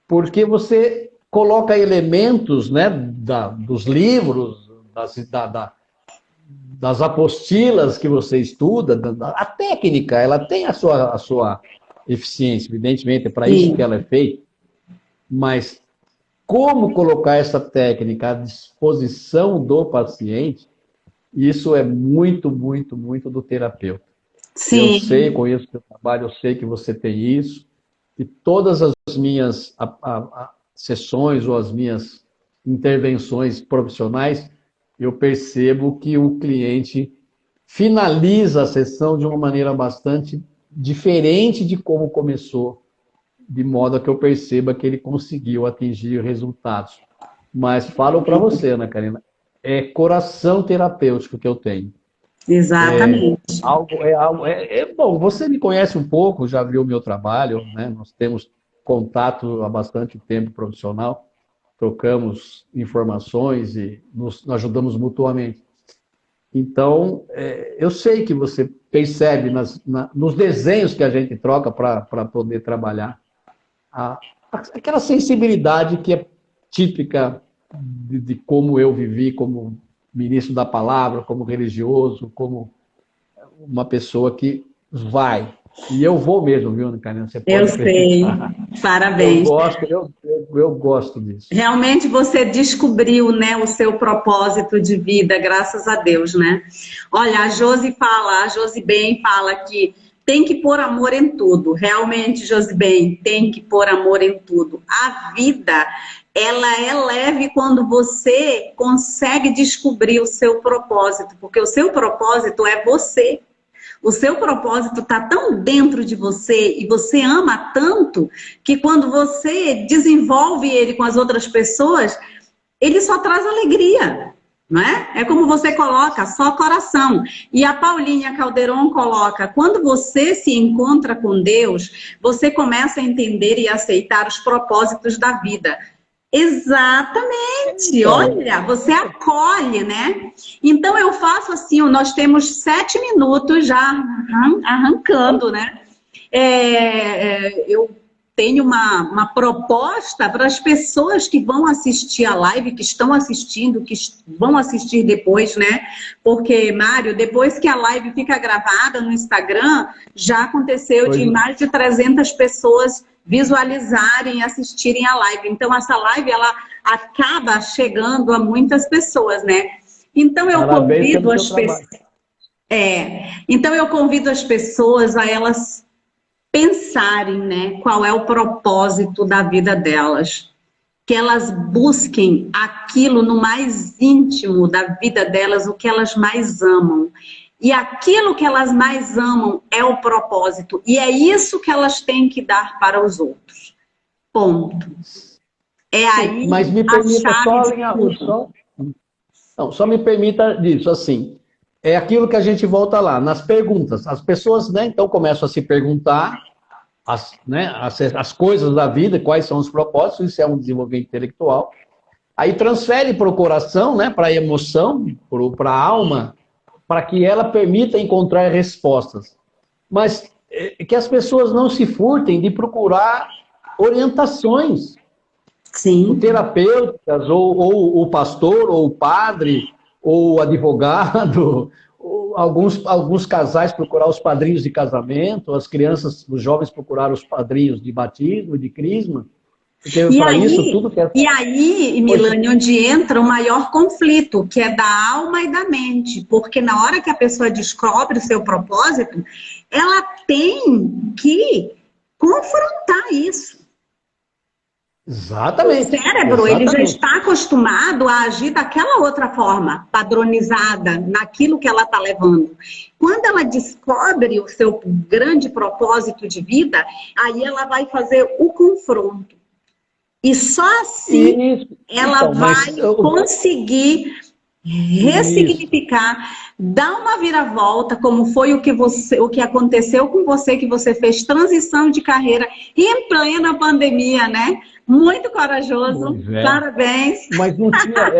porque você coloca elementos, né, dos livros, das apostilas que você estuda, a técnica, ela tem a sua eficiência, evidentemente, é para isso que ela é feita, mas como colocar essa técnica à disposição do paciente, isso é muito, muito, muito do terapeuta. Eu sei, conheço o seu trabalho, eu sei que você tem isso, e todas as minhas sessões ou as minhas intervenções profissionais, eu percebo que o cliente finaliza a sessão de uma maneira bastante diferente de como começou, de modo que eu perceba que ele conseguiu atingir resultados. Mas falo para você, Ana Karina, é coração terapêutico que eu tenho. Exatamente. Bom, você me conhece um pouco, já viu o meu trabalho, né? Nós temos contato há bastante tempo profissional, trocamos informações e nos ajudamos mutuamente. Então, eu sei que você percebe nos desenhos que a gente troca para poder trabalhar aquela sensibilidade que é típica de como eu vivi como ministro da palavra, como religioso, como uma pessoa que vai. E eu vou mesmo, viu, Ana Karina? Você pode acreditar. Sei. Parabéns. Eu gosto disso. Realmente você descobriu, né, o seu propósito de vida, graças a Deus, né? Olha, a Josi bem fala que tem que pôr amor em tudo. Realmente, Josi bem, tem que pôr amor em tudo. A vida, ela é leve quando você consegue descobrir o seu propósito, porque o seu propósito é você. O seu propósito está tão dentro de você e você ama tanto que quando você desenvolve ele com as outras pessoas, ele só traz alegria, não é? É como você coloca, só coração. E a Paulinha Calderon coloca, quando você se encontra com Deus, você começa a entender e aceitar os propósitos da vida. Exatamente, olha, você acolhe, né? Então eu faço assim, nós temos 7 minutos já arrancando, né? Eu tenho uma proposta para as pessoas que vão assistir a live, que estão assistindo, que vão assistir depois, né? Porque, Mário, depois que a live fica gravada no Instagram, já aconteceu de mais de 300 pessoas visualizarem e assistirem a live. Então, essa live, ela acaba chegando a muitas pessoas, né? Então, eu convido as pessoas... Então, eu convido as pessoas a elas pensarem, né, qual é o propósito da vida delas. Que elas busquem aquilo no mais íntimo da vida delas, o que elas mais amam. E aquilo que elas mais amam é o propósito. E é isso que elas têm que dar para os outros. Ponto. É aí. Mas me permita só me permita disso, assim. É aquilo que a gente volta lá, nas perguntas. As pessoas, né, então começam a se perguntar as coisas da vida, quais são os propósitos, isso é um desenvolvimento intelectual. Aí transfere para o coração, né, para a emoção, para a alma, para que ela permita encontrar respostas. Mas que as pessoas não se furtem de procurar orientações. Sim. Terapêuticas, ou o pastor, ou o padre, ou o advogado, ou alguns casais procurar os padrinhos de casamento, as crianças, os jovens procurar os padrinhos de batismo, de crisma. Porque E para isso, aí, tudo que é... e aí, Milane, onde entra o maior conflito, que é da alma e da mente. Porque na hora que a pessoa descobre o seu propósito, ela tem que confrontar isso. O Exatamente, cérebro, ele já exatamente. está acostumado a agir daquela outra forma, padronizada, naquilo que ela está levando. Quando ela descobre o seu grande propósito de vida, aí ela vai fazer o confronto. E só assim Isso. ela Então, mas vai conseguir isso. ressignificar, dar uma viravolta, como foi o que aconteceu com você, que você fez transição de carreira em plena pandemia, né? Muito corajoso, Pois é. parabéns. Mas não tinha.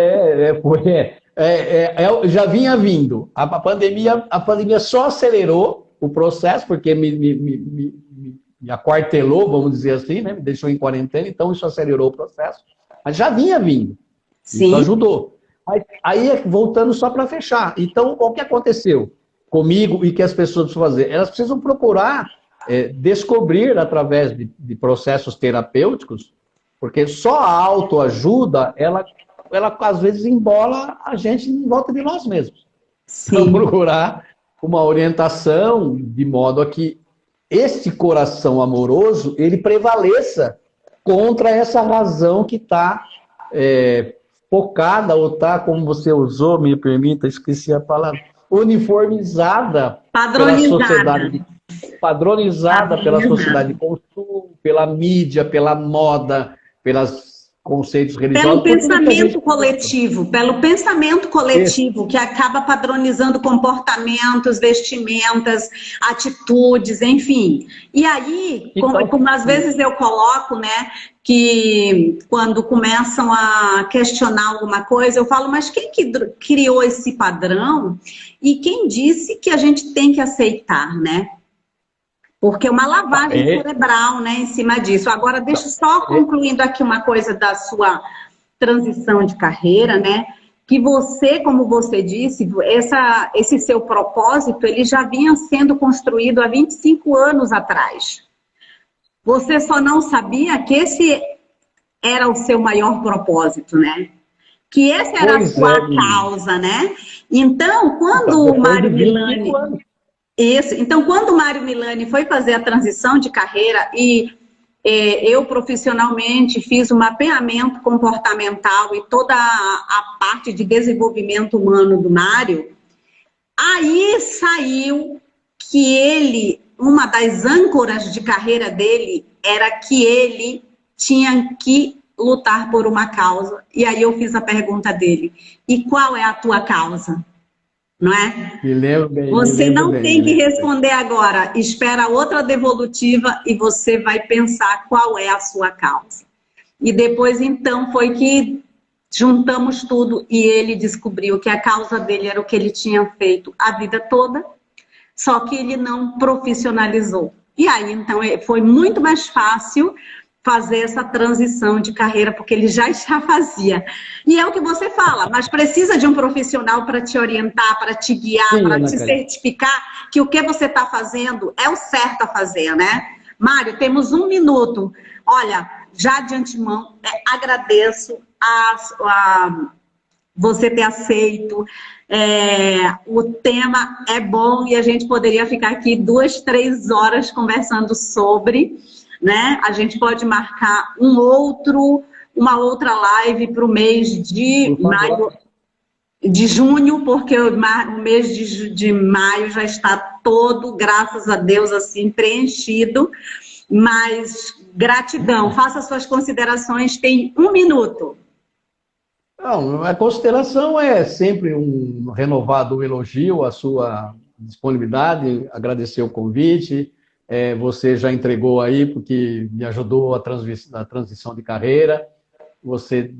Já vinha vindo. A pandemia só acelerou o processo, porque me aquartelou, vamos dizer assim, né? Me deixou em quarentena, então isso acelerou o processo. Mas já vinha vindo. Isso Sim, ajudou. Aí, voltando só para fechar. Então, o que aconteceu comigo e que as pessoas precisam fazer? Elas precisam procurar descobrir, através de processos terapêuticos, porque só a autoajuda, ela às vezes embola a gente em volta de nós mesmos. Então, sim. procurar uma orientação de modo a que este coração amoroso, ele prevaleça contra essa razão que está focada, ou está, como você usou, me permita, esqueci a palavra, uniformizada pela Padronizada. sociedade, padronizada pela sociedade Padronizada. de consumo, pela mídia, pela moda, pelos conceitos Pelo religiosos, por tudo que a gente... pelo pensamento coletivo, que acaba padronizando comportamentos, vestimentas, atitudes, enfim. E aí, Então, como às vezes eu coloco, né, que quando começam a questionar alguma coisa, eu falo, mas quem que criou esse padrão? E quem disse que a gente tem que aceitar, né? Porque é uma lavagem cerebral, né, em cima disso. Agora, deixa eu só concluindo aqui uma coisa da sua transição de carreira, né? Que você, como você disse, esse seu propósito, ele já vinha sendo construído há 25 anos atrás. Você só não sabia que esse era o seu maior propósito, né? Que essa era a pois é, sua causa, né? Então, quando o depois de Mário 25 Milani anos. isso. Então, quando o Mário Milani foi fazer a transição de carreira e eu profissionalmente fiz um mapeamento comportamental e toda a parte de desenvolvimento humano do Mário, aí saiu que ele, uma das âncoras de carreira dele era que ele tinha que lutar por uma causa. E aí eu fiz a pergunta dele: e qual é a tua causa? Não é? Me lembro bem, me Você lembro não bem, me tem que lembro bem. responder agora. Espera outra devolutiva e você vai pensar qual é a sua causa. E depois, então, foi que juntamos tudo e ele descobriu que a causa dele era o que ele tinha feito a vida toda, só que ele não profissionalizou. E aí, então, foi muito mais fácil fazer essa transição de carreira, porque ele já fazia. E é o que você fala, mas precisa de um profissional para te orientar, para te guiar, Sim, para Ana te Karina. certificar que o que você está fazendo é o certo a fazer, né? Mário, temos 1 minuto. Olha, já de antemão, agradeço você ter aceito. O tema é bom e a gente poderia ficar aqui 2, 3 horas conversando sobre, né? A gente pode marcar uma outra live para o mês de Por favor. junho, porque o mês de maio já está todo, graças a Deus, assim, preenchido. Mas gratidão, faça suas considerações, tem 1 minuto. Não, a consideração é sempre um renovado elogio à sua disponibilidade, agradecer o convite. Você já entregou aí, porque me ajudou a transição de carreira. Você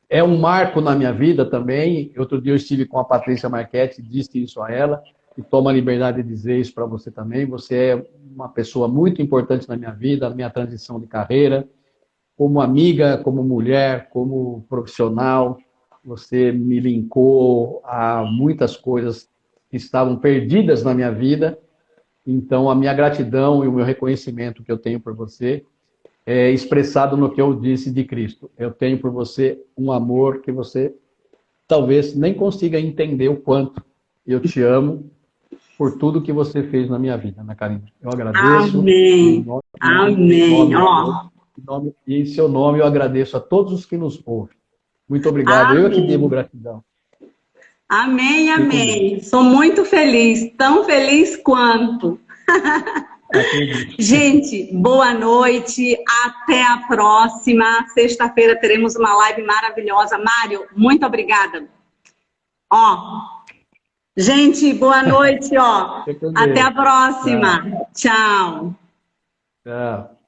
é um marco na minha vida também. Outro dia eu estive com a Patrícia Marchetti, disse isso a ela, e toma a liberdade de dizer isso para você também. Você é uma pessoa muito importante na minha vida, na minha transição de carreira, como amiga, como mulher, como profissional. Você me linkou a muitas coisas que estavam perdidas na minha vida. Então, a minha gratidão e o meu reconhecimento que eu tenho por você expressado no que eu disse de Cristo. Eu tenho por você um amor que você talvez nem consiga entender o quanto eu te amo por tudo que você fez na minha vida, Ana Karina. Eu agradeço. Amém. Amém. E em seu nome eu agradeço a todos os que nos ouvem. Muito obrigado. Amém. Eu é que devo gratidão. Amém, amém. Sou muito feliz, tão feliz quanto. Gente, boa noite, até a próxima. Sexta-feira teremos uma live maravilhosa. Mário, muito obrigada. Ó, gente, boa noite, ó. Até a próxima. Tchau. Tchau.